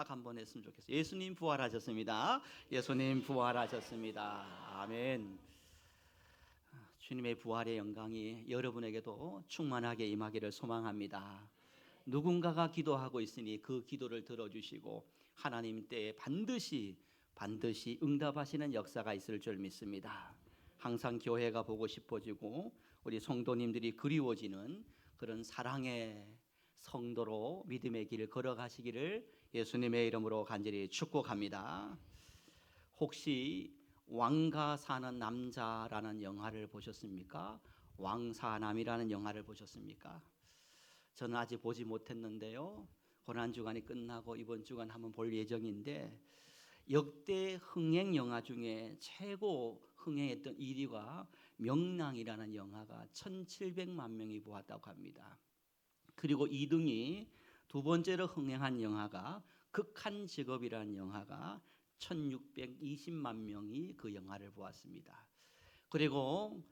한번 했으면 좋겠어요. 예수님 부활하셨습니다. 예수님 부활하셨습니다. 아멘. 주님의 부활의 영광이 여러분에게도 충만하게 임하기를 소망합니다. 누군가가 기도하고 있으니 그 기도를 들어주시고 하나님 때에 반드시 응답하시는 역사가 있을 줄 믿습니다. 항상 교회가 보고 싶어지고 우리 성도님들이 그리워지는 그런 사랑의 성도로 믿음의 길을 걸어가시기를 예수님의 이름으로 간절히 축복합니다. 혹시 왕가 사는 남자라는 영화를 보셨습니까? 왕사남이라는 영화를 보셨습니까? 저는 아직 보지 못했는데요. 고난주간이 끝나고 이번 주간 한번 볼 예정인데, 역대 흥행 영화 중에 최고 흥행했던 1위가 명랑이라는 영화가 1700만 명이 보았다고 합니다. 그리고 2등이 두 번째로 흥행한 영화가 극한 직업이라는 영화가 1620만 명이 그 영화를 보았습니다. 그리고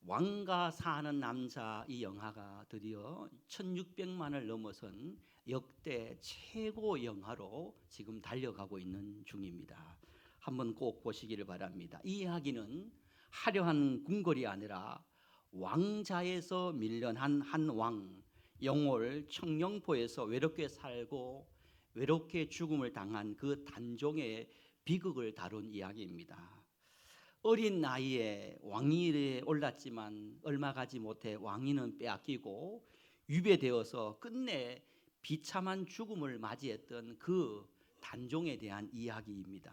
왕가 사는 남자 이 영화가 드디어 1600만을 넘어선 역대 최고 영화로 지금 달려가고 있는 중입니다. 한번 꼭 보시기를 바랍니다. 이 이야기는 화려한 궁궐이 아니라 왕자에서 밀려난 한 왕, 영월 청령포에서 외롭게 살고 외롭게 죽음을 당한 그 단종의 비극을 다룬 이야기입니다. 어린 나이에 왕위에 올랐지만 얼마 가지 못해 왕위는 빼앗기고 유배되어서 끝내 비참한 죽음을 맞이했던 그 단종에 대한 이야기입니다.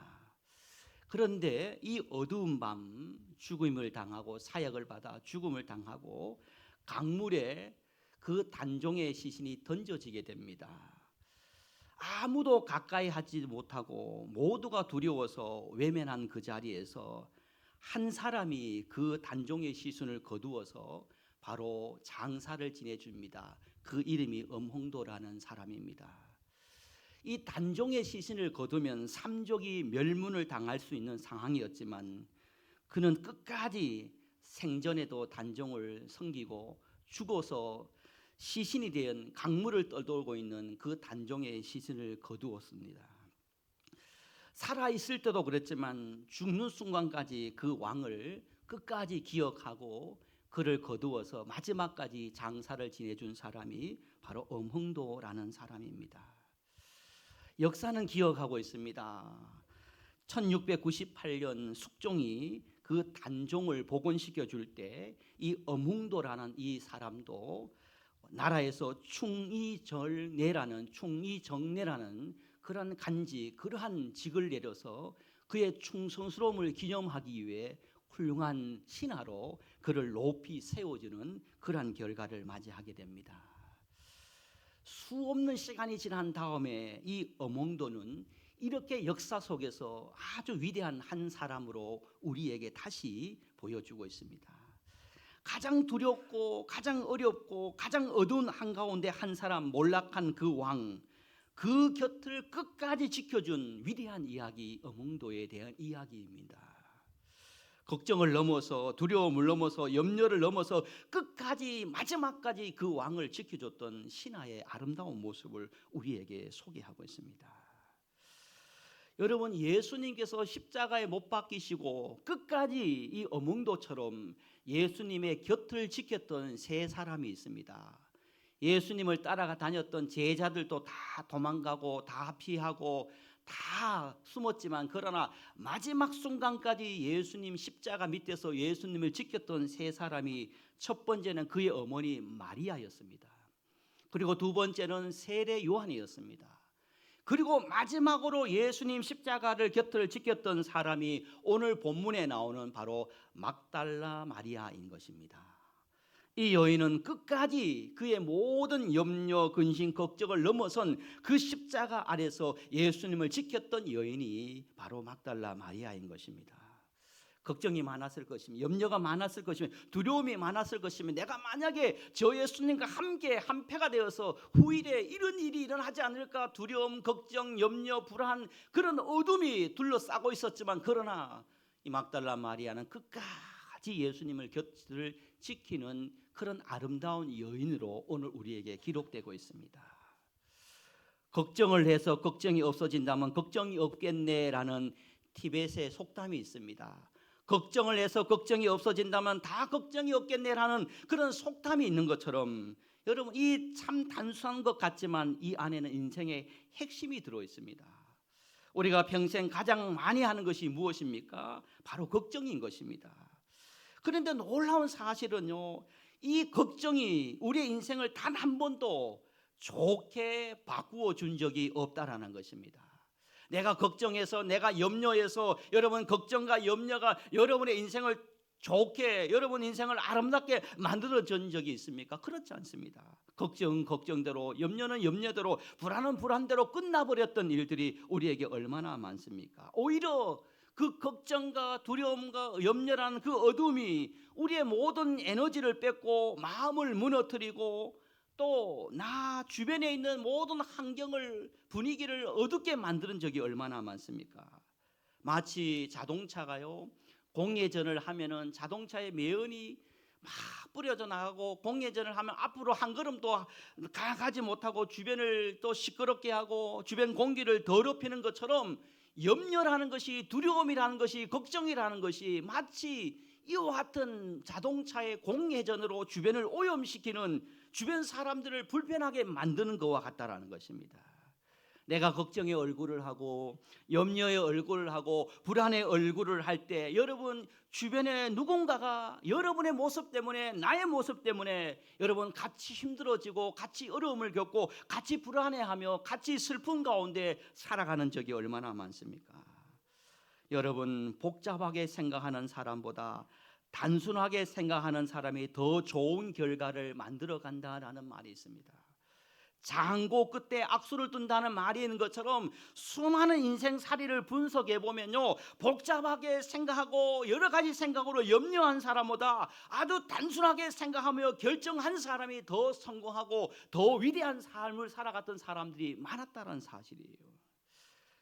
그런데 이 어두운 밤 죽음을 당하고 사역을 받아 죽음을 당하고 강물에 그 단종의 시신이 던져지게 됩니다. 아무도 가까이 하지 못하고 모두가 두려워서 외면한 그 자리에서 한 사람이 그 단종의 시신을 거두어서 바로 장사를 지내줍니다. 그 이름이 엄홍도라는 사람입니다. 이 단종의 시신을 거두면 삼족이 멸문을 당할 수 있는 상황이었지만 그는 끝까지 생전에도 단종을 섬기고 죽어서 시신이 된 강물을 떠돌고 있는 그 단종의 시신을 거두었습니다. 살아있을 때도 그랬지만 죽는 순간까지 그 왕을 끝까지 기억하고 그를 거두어서 마지막까지 장사를 지내준 사람이 바로 엄흥도라는 사람입니다. 역사는 기억하고 있습니다. 1698년 숙종이 그 단종을 복원시켜 줄 때 이 엄흥도라는 이 사람도 나라에서 충의정례라는 그러한 간지, 그러한 직을 내려서 그의 충성스러움을 기념하기 위해 훌륭한 신하로 그를 높이 세워주는 그러한 결과를 맞이하게 됩니다. 수없는 시간이 지난 다음에 이 엄홍도는 이렇게 역사 속에서 아주 위대한 한 사람으로 우리에게 다시 보여주고 있습니다. 가장 두렵고 가장 어렵고 가장 어두운 한가운데 한 사람, 몰락한 그 왕, 그 곁을 끝까지 지켜준 위대한 이야기, 엄흥도에 대한 이야기입니다. 걱정을 넘어서, 두려움을 넘어서, 염려를 넘어서 끝까지 마지막까지 그 왕을 지켜줬던 신하의 아름다운 모습을 우리에게 소개하고 있습니다. 여러분, 예수님께서 십자가에 못 박히시고 끝까지 이 엄흥도처럼 예수님의 곁을 지켰던 세 사람이 있습니다. 예수님을 따라가 다녔던 제자들도 다 도망가고 다 피하고 다 숨었지만 그러나 마지막 순간까지 예수님 십자가 밑에서 예수님을 지켰던 세 사람이, 첫 번째는 그의 어머니 마리아였습니다. 그리고 두 번째는 세례 요한이었습니다. 그리고 마지막으로 예수님 십자가를 곁을 지켰던 사람이 오늘 본문에 나오는 바로 막달라 마리아인 것입니다. 이 여인은 끝까지 그의 모든 염려, 근심, 걱정을 넘어선 그 십자가 아래서 예수님을 지켰던 여인이 바로 막달라 마리아인 것입니다. 걱정이 많았을 것이며 염려가 많았을 것이며 두려움이 많았을 것이며 내가 만약에 저 예수님과 함께 한패가 되어서 후일에 이런 일이 일어나지 않을까 두려움, 걱정, 염려, 불안, 그런 어둠이 둘러싸고 있었지만 그러나 이 막달라 마리아는 끝까지 예수님을 곁을 지키는 그런 아름다운 여인으로 오늘 우리에게 기록되고 있습니다. 걱정을 해서 걱정이 없어진다면 걱정이 없겠네라는 티벳의 속담이 있습니다. 걱정을 해서 걱정이 없어진다면 다 걱정이 없겠네라는 그런 속담이 있는 것처럼 여러분, 이 참 단순한 것 같지만 이 안에는 인생의 핵심이 들어 있습니다. 우리가 평생 가장 많이 하는 것이 무엇입니까? 바로 걱정인 것입니다. 그런데 놀라운 사실은요, 이 걱정이 우리의 인생을 단 한 번도 좋게 바꾸어 준 적이 없다라는 것입니다. 내가 걱정해서, 내가 염려해서 여러분 걱정과 염려가 여러분의 인생을 좋게, 여러분 인생을 아름답게 만들어 준 적이 있습니까? 그렇지 않습니다. 걱정은 걱정대로, 염려는 염려대로, 불안은 불안대로 끝나버렸던 일들이 우리에게 얼마나 많습니까? 오히려 그 걱정과 두려움과 염려라는 그 어둠이 우리의 모든 에너지를 뺏고 마음을 무너뜨리고 또 나 주변에 있는 모든 환경을, 분위기를 어둡게 만드는 적이 얼마나 많습니까? 마치 자동차가요, 공회전을 하면은 자동차의 매연이 막 뿌려져 나가고, 공회전을 하면 앞으로 한 걸음도 가지 못하고 주변을 또 시끄럽게 하고 주변 공기를 더럽히는 것처럼 염려라는 것이, 두려움이라는 것이, 걱정이라는 것이 마치 이와 같은 자동차의 공회전으로 주변을 오염시키는, 주변 사람들을 불편하게 만드는 것과 같다라는 것입니다. 내가 걱정의 얼굴을 하고 염려의 얼굴을 하고 불안의 얼굴을 할 때 여러분 주변에 누군가가 여러분의 모습 때문에, 나의 모습 때문에 여러분 같이 힘들어지고 같이 어려움을 겪고 같이 불안해하며 같이 슬픔 가운데 살아가는 적이 얼마나 많습니까? 여러분, 복잡하게 생각하는 사람보다 단순하게 생각하는 사람이 더 좋은 결과를 만들어 간다라는 말이 있습니다. 장고 끝에 악수를 둔다는 말이 있는 것처럼 수많은 인생살이를 분석해 보면요, 복잡하게 생각하고 여러 가지 생각으로 염려한 사람보다 아주 단순하게 생각하며 결정한 사람이 더 성공하고 더 위대한 삶을 살아갔던 사람들이 많았다는 사실이에요.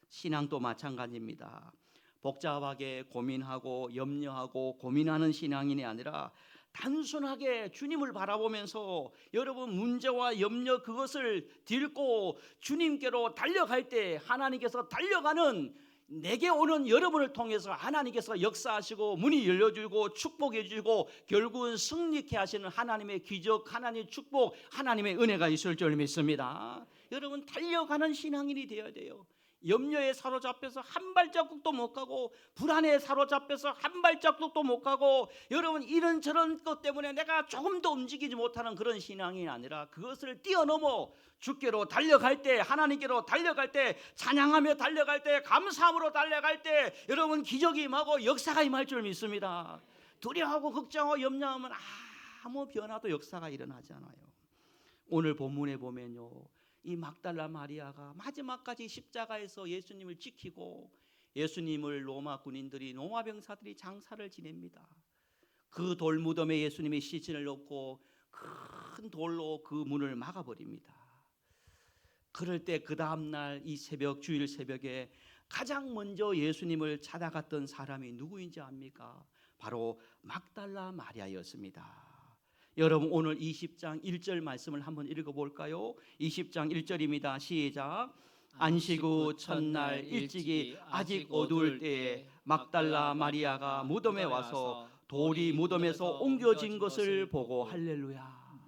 신앙도 마찬가지입니다. 복잡하게 고민하고 염려하고 고민하는 신앙인이 아니라 단순하게 주님을 바라보면서 여러분 문제와 염려 그것을 딛고 주님께로 달려갈 때 하나님께서 달려가는, 내게 오는 여러분을 통해서 하나님께서 역사하시고 문이 열려주고 축복해 주고 결국은 승리케 하시는 하나님의 기적, 하나님의 축복, 하나님의 은혜가 있을 줄 믿습니다. 여러분, 달려가는 신앙인이 되어야 돼요. 염려에 사로잡혀서 한 발자국도 못 가고, 불안에 사로잡혀서 한 발자국도 못 가고, 여러분 이런저런 것 때문에 내가 조금도 움직이지 못하는 그런 신앙이 아니라 그것을 뛰어넘어 주께로 달려갈 때, 하나님께로 달려갈 때, 찬양하며 달려갈 때, 감사함으로 달려갈 때 여러분 기적이 임하고 역사가 임할 줄 믿습니다. 두려워하고 걱정하고 염려하면 아무 변화도 역사가 일어나지 않아요. 오늘 본문에 보면요, 이 막달라 마리아가 마지막까지 십자가에서 예수님을 지키고 예수님을 로마 군인들이, 로마 병사들이 장사를 지냅니다. 그 돌무덤에 예수님의 시신을 넣고 큰 돌로 그 문을 막아버립니다. 그럴 때 그 다음날 이 새벽, 주일 새벽에 가장 먼저 예수님을 찾아갔던 사람이 누구인지 압니까? 바로 막달라 마리아였습니다. 여러분, 오늘 20장 1절 말씀을 한번 읽어볼까요? 20장 1절입니다. 시작. 안식 후 첫날 일찍이 아직 어두울 때에 막달라 마리아가 무덤에 와서 돌이 무덤에서 옮겨진 것을 보고, 할렐루야.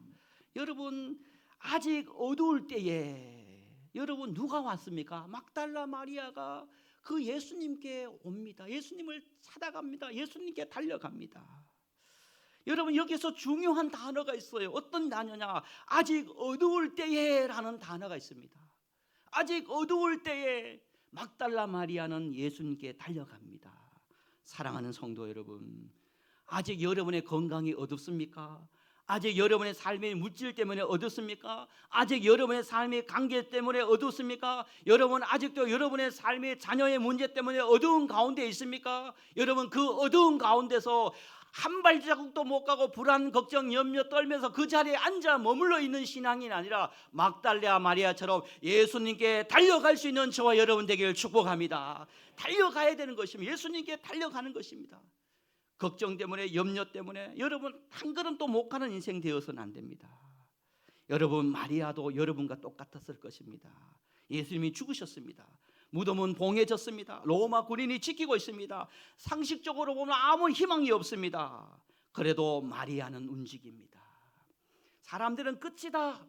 여러분, 아직 어두울 때에 여러분 누가 왔습니까? 막달라 마리아가 그 예수님께 옵니다. 예수님을 찾아갑니다. 예수님께 달려갑니다. 여러분, 여기서 중요한 단어가 있어요. 어떤 단어냐? 아직 어두울 때에 라는 단어가 있습니다. 아직 어두울 때에 막달라 마리아는 예수님께 달려갑니다. 사랑하는 성도 여러분, 아직 여러분의 건강이 어둡습니까? 아직 여러분의 삶의 물질 때문에 어둡습니까? 아직 여러분의 삶의 관계 때문에 어둡습니까? 여러분 아직도 여러분의 삶의 자녀의 문제 때문에 어두운 가운데 있습니까? 여러분, 그 어두운 가운데서 한 발자국도 못 가고 불안, 걱정, 염려 떨면서 그 자리에 앉아 머물러 있는 신앙이 아니라 막달라 마리아처럼 예수님께 달려갈 수 있는 저와 여러분 되기를 축복합니다. 달려가야 되는 것입니다. 예수님께 달려가는 것입니다. 걱정 때문에, 염려 때문에 여러분 한 걸음도 못 가는 인생 되어서는 안 됩니다. 여러분, 마리아도 여러분과 똑같았을 것입니다. 예수님이 죽으셨습니다. 무덤은 봉해졌습니다. 로마 군인이 지키고 있습니다. 상식적으로 보면 아무 희망이 없습니다. 그래도 마리아는 움직입니다. 사람들은 끝이다,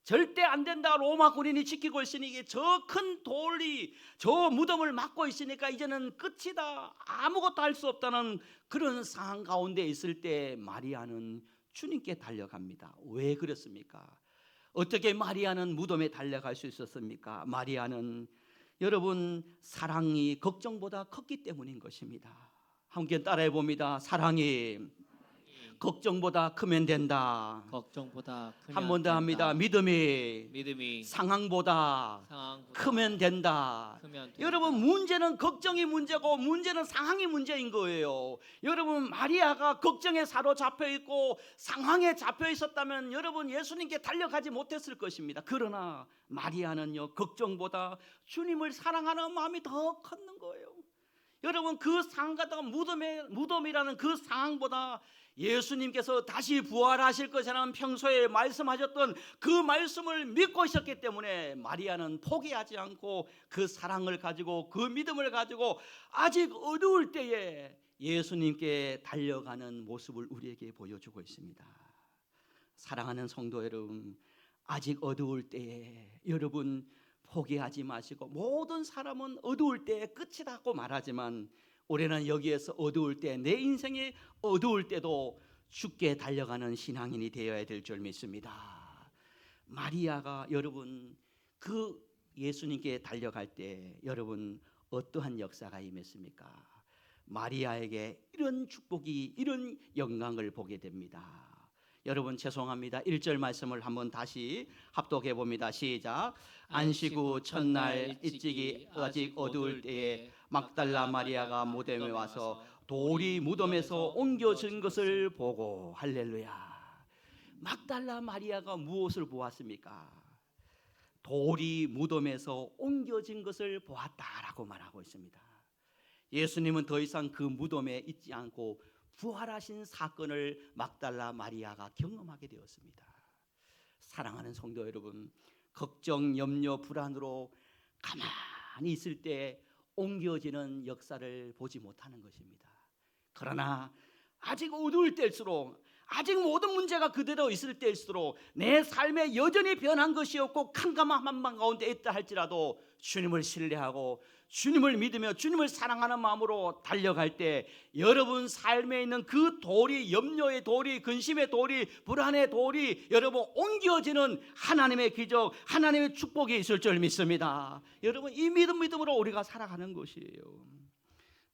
절대 안 된다, 로마 군인이 지키고 있으니 저 큰 돌이 저 무덤을 막고 있으니까 이제는 끝이다, 아무것도 할 수 없다는 그런 상황 가운데 있을 때 마리아는 주님께 달려갑니다. 왜 그렇습니까? 어떻게 마리아는 무덤에 달려갈 수 있었습니까? 마리아는 여러분 사랑이 걱정보다 컸기 때문인 것입니다. 함께 따라해 봅니다. 사랑이 걱정보다 크면 된다. 걱정보다 크면 한 번 더 합니다. 믿음이 상황보다 크면 된다. 여러분 문제는 걱정이 문제고 문제는 상황이 문제인 거예요. 여러분 마리아가 걱정에 사로잡혀 있고 상황에 잡혀 있었다면 여러분 예수님께 달려가지 못했을 것입니다. 그러나 마리아는요, 걱정보다 주님을 사랑하는 마음이 더 컸는 거예요. 여러분 그 상황보다 무덤이라는 그 상황보다 예수님께서 다시 부활하실 것이라는 평소에 말씀하셨던 그 말씀을 믿고 있었기 때문에 마리아는 포기하지 않고 그 사랑을 가지고 그 믿음을 가지고 아직 어두울 때에 예수님께 달려가는 모습을 우리에게 보여주고 있습니다. 사랑하는 성도 여러분, 아직 어두울 때에 여러분 포기하지 마시고, 모든 사람은 어두울 때에 끝이라고 말하지만 우리는 여기에서 어두울 때, 내 인생이 어두울 때도 죽게 달려가는 신앙인이 되어야 될 줄 믿습니다. 마리아가 여러분 그 예수님께 달려갈 때 여러분 어떠한 역사가 임했습니까? 마리아에게 이런 축복이, 이런 영광을 보게 됩니다. 여러분 죄송합니다. 1절 말씀을 한번 다시 합독해 봅니다. 시작. 안식 후 첫날 일찍이 아직 어두울 때에 막달라 마리아가 무덤에 와서 돌이 무덤에서 옮겨진 것을 보고, 할렐루야. 막달라 마리아가 무엇을 보았습니까? 돌이 무덤에서 옮겨진 것을 보았다라고 말하고 있습니다. 예수님은 더 이상 그 무덤에 있지 않고 부활하신 사건을 막달라 마리아가 경험하게 되었습니다. 사랑하는 성도 여러분, 걱정, 염려, 불안으로 가만히 있을 때 옮겨지는 역사를 보지 못하는 것입니다. 그러나 아직 어두울 때일수록, 아직 모든 문제가 그대로 있을 때일수록 내 삶에 여전히 변한 것이 없고 캄캄한 한방 가운데 있다 할지라도 주님을 신뢰하고 주님을 믿으며 주님을 사랑하는 마음으로 달려갈 때 여러분 삶에 있는 그 돌이, 염려의 돌이, 근심의 돌이, 불안의 돌이 여러분 옮겨지는 하나님의 기적, 하나님의 축복이 있을 줄 믿습니다. 여러분 이 믿음으로 우리가 살아가는 것이에요.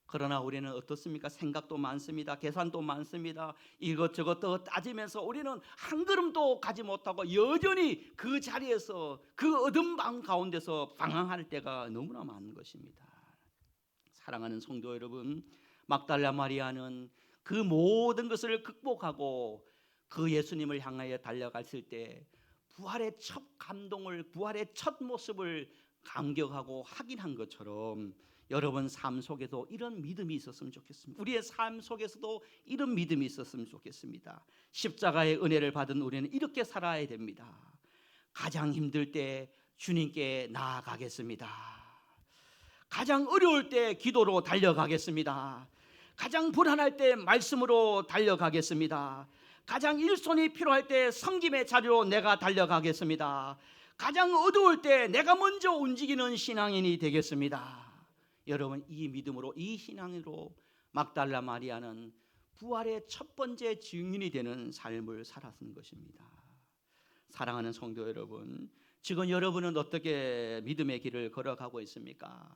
그러나 우리는 어떻습니까? 생각도 많습니다. 계산도 많습니다. 이것저것 따지면서 우리는 한 걸음도 가지 못하고 여전히 그 자리에서, 그 어둠 방 가운데서 방황할 때가 너무나 많은 것입니다. 사랑하는 성도 여러분, 막달라 마리아는 그 모든 것을 극복하고 그 예수님을 향하여 달려갔을 때 부활의 첫 감동을, 부활의 첫 모습을 감격하고 확인한 것처럼 여러분 삶 속에도 이런 믿음이 있었으면 좋겠습니다. 우리의 삶 속에서도 이런 믿음이 있었으면 좋겠습니다. 십자가의 은혜를 받은 우리는 이렇게 살아야 됩니다. 가장 힘들 때 주님께 나아가겠습니다. 가장 어려울 때 기도로 달려가겠습니다. 가장 불안할 때 말씀으로 달려가겠습니다. 가장 일손이 필요할 때 섬김의 자리로 내가 달려가겠습니다. 가장 어두울 때 내가 먼저 움직이는 신앙인이 되겠습니다. 여러분 이 믿음으로, 이 신앙으로 막달라 마리아는 부활의 첫 번째 증인이 되는 삶을 살았던 것입니다. 사랑하는 성도 여러분, 지금 여러분은 어떻게 믿음의 길을 걸어가고 있습니까?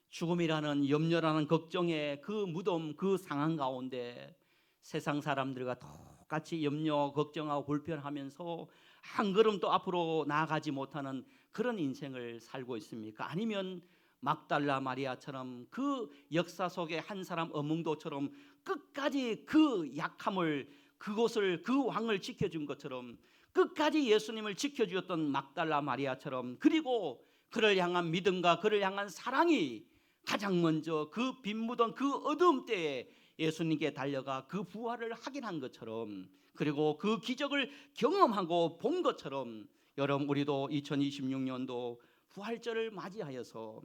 죽음이라는 염려라는 걱정의 그 무덤, 그 상황 가운데 세상 사람들과 똑같이 염려, 걱정하고 불편하면서 한 걸음도 앞으로 나아가지 못하는 그런 인생을 살고 있습니까? 아니면 막달라 마리아처럼 그 역사 속의 한 사람 어몽도처럼 끝까지 그 약함을, 그곳을, 그 왕을 지켜준 것처럼 끝까지 예수님을 지켜주었던 막달라 마리아처럼, 그리고 그를 향한 믿음과 그를 향한 사랑이 가장 먼저 그 빈 무덤, 그 어두움 때에 예수님께 달려가 그 부활을 확인한 것처럼, 그리고 그 기적을 경험하고 본 것처럼 여러분 우리도 2026년도 부활절을 맞이하여서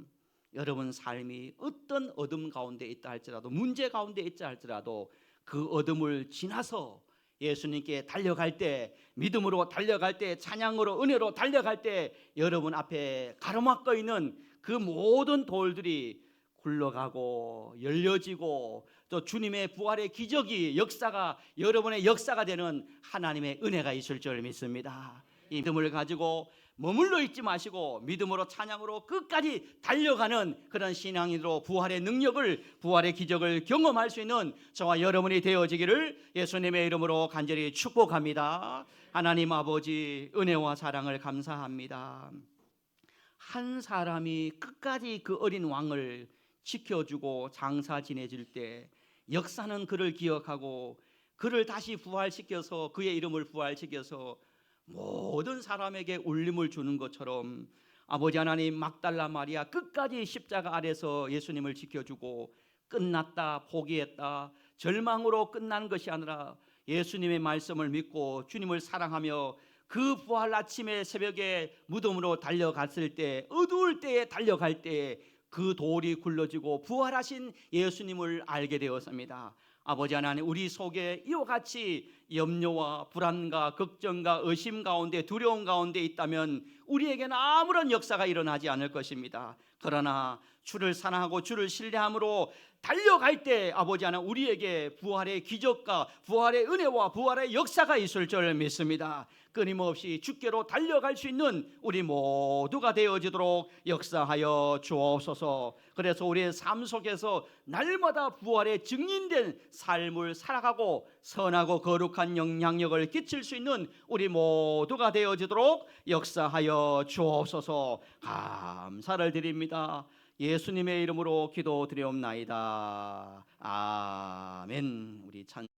여러분 삶이 어떤 어둠 가운데 있다 할지라도, 문제 가운데 있다 할지라도 그 어둠을 지나서 예수님께 달려갈 때, 믿음으로 달려갈 때, 찬양으로 은혜로 달려갈 때 여러분 앞에 가로막고 있는 그 모든 돌들이 굴러가고 열려지고 또 주님의 부활의 기적이 역사가 여러분의 역사가 되는 하나님의 은혜가 있을 줄 믿습니다. 이 믿음을 가지고 머물러 있지 마시고 믿음으로 찬양으로 끝까지 달려가는 그런 신앙인으로 부활의 능력을, 부활의 기적을 경험할 수 있는 저와 여러분이 되어지기를 예수님의 이름으로 간절히 축복합니다. 하나님 아버지, 은혜와 사랑을 감사합니다. 한 사람이 끝까지 그 어린 왕을 지켜주고 장사 지내줄 때 역사는 그를 기억하고 그를 다시 부활시켜서, 그의 이름을 부활시켜서 모든 사람에게 울림을 주는 것처럼 아버지 하나님, 막달라 마리아 끝까지 십자가 아래서 예수님을 지켜주고 끝났다, 포기했다, 절망으로 끝난 것이 아니라 예수님의 말씀을 믿고 주님을 사랑하며 그 부활 아침의 새벽에 무덤으로 달려갔을 때, 어두울 때에 달려갈 때 그 돌이 굴러지고 부활하신 예수님을 알게 되었습니다. 아버지 하나님, 우리 속에 이와 같이 염려와 불안과 걱정과 의심 가운데, 두려움 가운데 있다면 우리에게는 아무런 역사가 일어나지 않을 것입니다. 그러나 주를 사랑하고 주를 신뢰함으로 달려갈 때 아버지 하나님, 우리에게 부활의 기적과 부활의 은혜와 부활의 역사가 있을 줄 믿습니다. 끊임없이 주께로 달려갈 수 있는 우리 모두가 되어지도록 역사하여 주옵소서. 그래서 우리의 삶 속에서 날마다 부활의 증인된 삶을 살아가고 선하고 거룩한 영향력을 끼칠 수 있는 우리 모두가 되어지도록 역사하여 주옵소서. 감사를 드립니다. 예수님의 이름으로 기도드리옵나이다. 아멘. 우리 찬